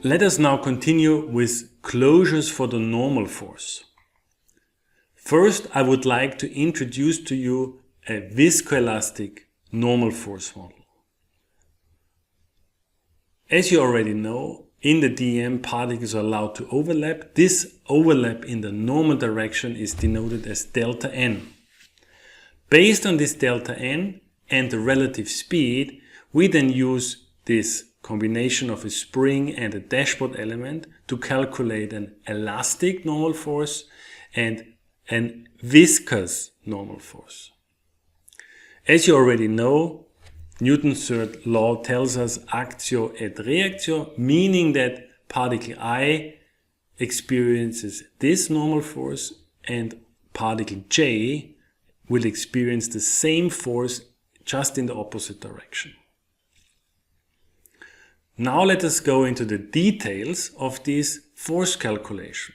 Let us now continue with closures for the normal force. First, I would like to introduce to you a viscoelastic normal force model. As you already know, in the DEM, particles are allowed to overlap. This overlap in the normal direction is denoted as delta n. Based on this delta n and the relative speed, we then use this combination of a spring and a dashpot element to calculate an elastic normal force and an viscous normal force. As you already know, Newton's third law tells us actio et reactio, meaning that particle I experiences this normal force and particle J will experience the same force just in the opposite direction. Now let us go into the details of this force calculation.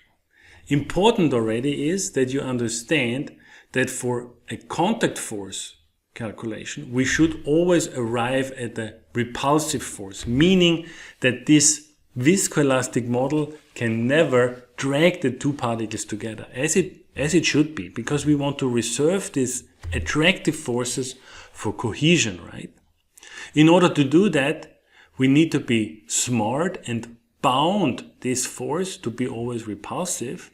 Important already is that you understand that for a contact force calculation, we should always arrive at the repulsive force, meaning that this viscoelastic model can never drag the two particles together as it should be, because we want to reserve these attractive forces for cohesion, right? In order to do that, we need to be smart and bound this force to be always repulsive.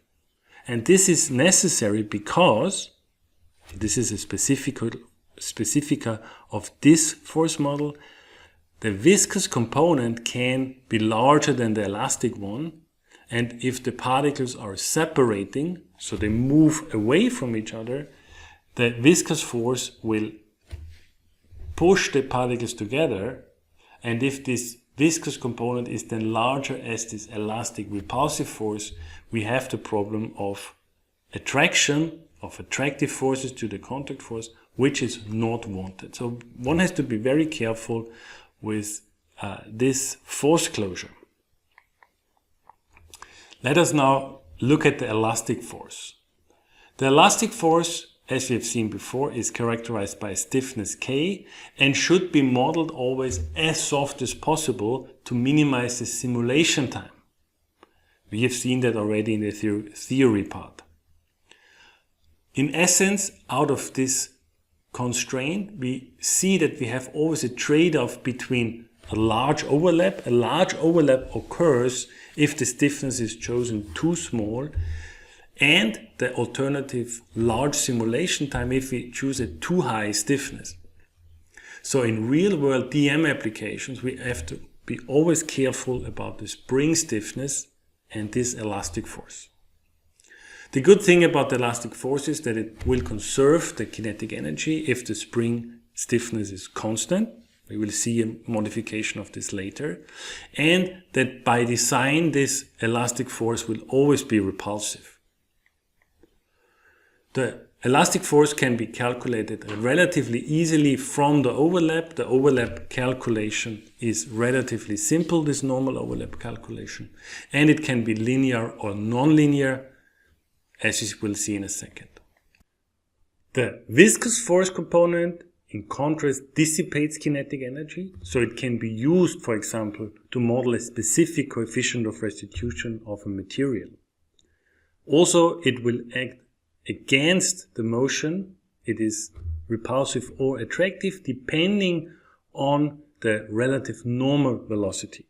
And this is necessary because this is a specifica of this force model. The viscous component can be larger than the elastic one. And if the particles are separating, so they move away from each other, the viscous force will push the particles together. And if this viscous component is then larger as this elastic repulsive force, we have the problem of attraction, of attractive forces to the contact force, which is not wanted. So one has to be very careful with this force closure. Let us now look at the elastic force. The elastic force, as we have seen before, is characterized by stiffness K and should be modeled always as soft as possible to minimize the simulation time. We have seen that already in the theory part. In essence, out of this constraint, we see that we have always a trade-off between a large overlap. A large overlap occurs if the stiffness is chosen too small, and the alternative large simulation time if we choose a too high stiffness. So in real-world DEM applications, we have to be always careful about the spring stiffness and this elastic force. The good thing about the elastic force is that it will conserve the kinetic energy if the spring stiffness is constant. We will see a modification of this later. And that by design, this elastic force will always be repulsive. The elastic force can be calculated relatively easily from the overlap. The overlap calculation is relatively simple, this normal overlap calculation. And it can be linear or non-linear, as you will see in a second. The viscous force component, in contrast, dissipates kinetic energy. So it can be used, for example, to model a specific coefficient of restitution of a material. Also, it will act against the motion. It is repulsive or attractive depending on the relative normal velocity.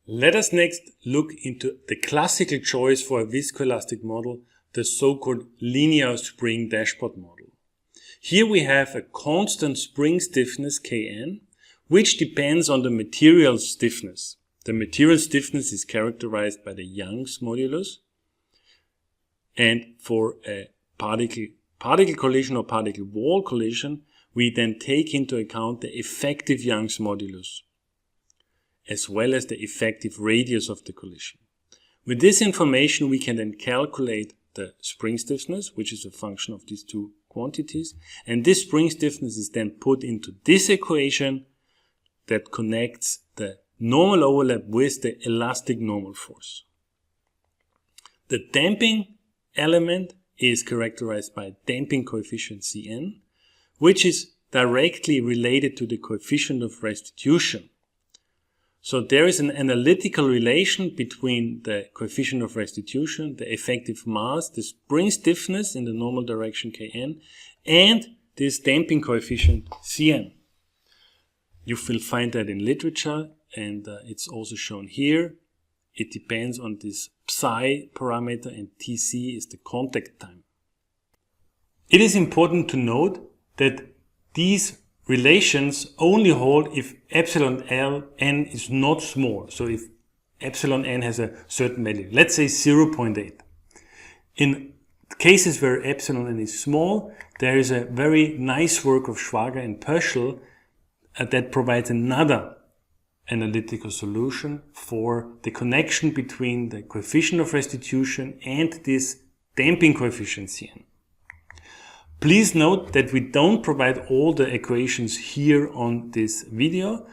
Let us next look into the classical choice for a viscoelastic model, the so-called linear spring dashpot model. Here we have a constant spring stiffness Kn, which depends on the material stiffness. The material stiffness is characterized by the Young's modulus. And for a particle collision or particle wall collision, we then take into account the effective Young's modulus, as well as the effective radius of the collision. With this information, we can then calculate the spring stiffness, which is a function of these two quantities. And this spring stiffness is then put into this equation that connects the normal overlap with the elastic normal force. The damping element is characterized by a damping coefficient Cn, which is directly related to the coefficient of restitution. So there is an analytical relation between the coefficient of restitution, the effective mass, the spring stiffness in the normal direction Kn, and this damping coefficient Cn. You will find that in literature, and it's also shown here. It depends on this psi parameter, and Tc is the contact time. It is important to note that these relations only hold if epsilon n is not small. So if epsilon n has a certain value, let's say 0.8. In cases where epsilon n is small, there is a very nice work of Schwager and Pöschl that provides another analytical solution for the connection between the coefficient of restitution and this damping coefficient Cn. Please note that we don't provide all the equations here on this video.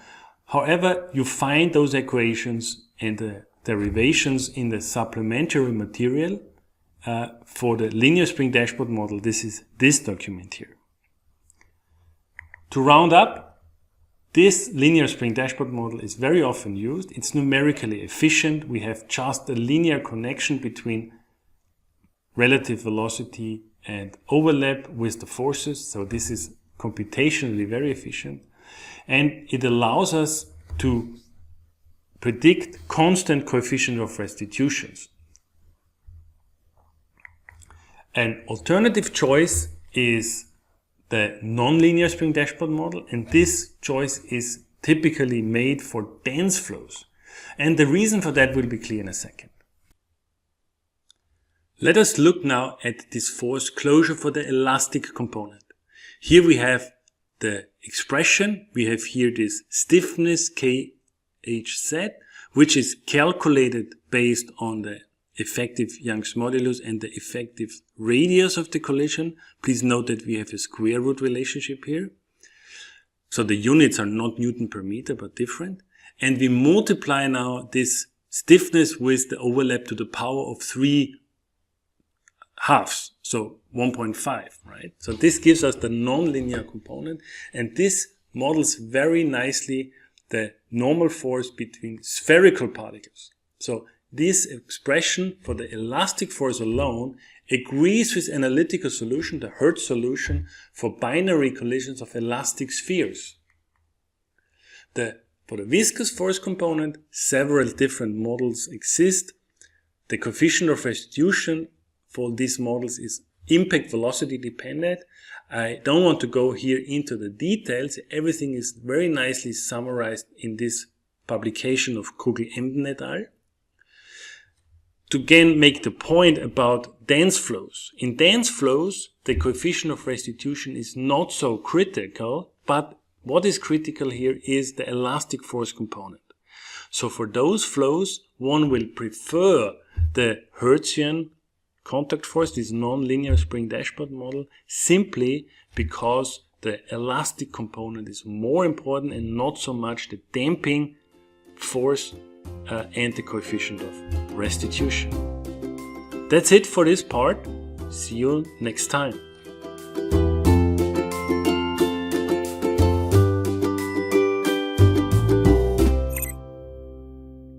However, you find those equations and the derivations in the supplementary material for the linear spring dashboard model. This is this document here. To round up, this linear spring dashboard model is very often used. It's numerically efficient. We have just a linear connection between relative velocity and overlap with the forces. So this is computationally very efficient. And it allows us to predict constant coefficient of restitutions. An alternative choice is the nonlinear spring dashboard model, and this choice is typically made for dense flows. And the reason for that will be clear in a second. Let us look now at this force closure for the elastic component. Here we have the expression. We have here this stiffness KHZ, which is calculated based on the effective Young's modulus and the effective radius of the collision. Please note that we have a square root relationship here. So the units are not Newton per meter, but different. And we multiply now this stiffness with the overlap to the power of 3 halves, so 1.5, right? So this gives us the nonlinear component, and this models very nicely the normal force between spherical particles. So this expression for the elastic force alone agrees with analytical solution, the Hertz solution, for binary collisions of elastic spheres. For the viscous force component, several different models exist. The coefficient of restitution for these models is impact velocity dependent. I don't want to go here into the details. Everything is very nicely summarized in this publication of Kugel-Emden et al. To again make the point about dense flows. In dense flows, the coefficient of restitution is not so critical, but what is critical here is the elastic force component. So for those flows, one will prefer the Hertzian contact force, this nonlinear spring dashboard model, simply because the elastic component is more important and not so much the damping force and the coefficient of restitution. That's it for this part. See you next time.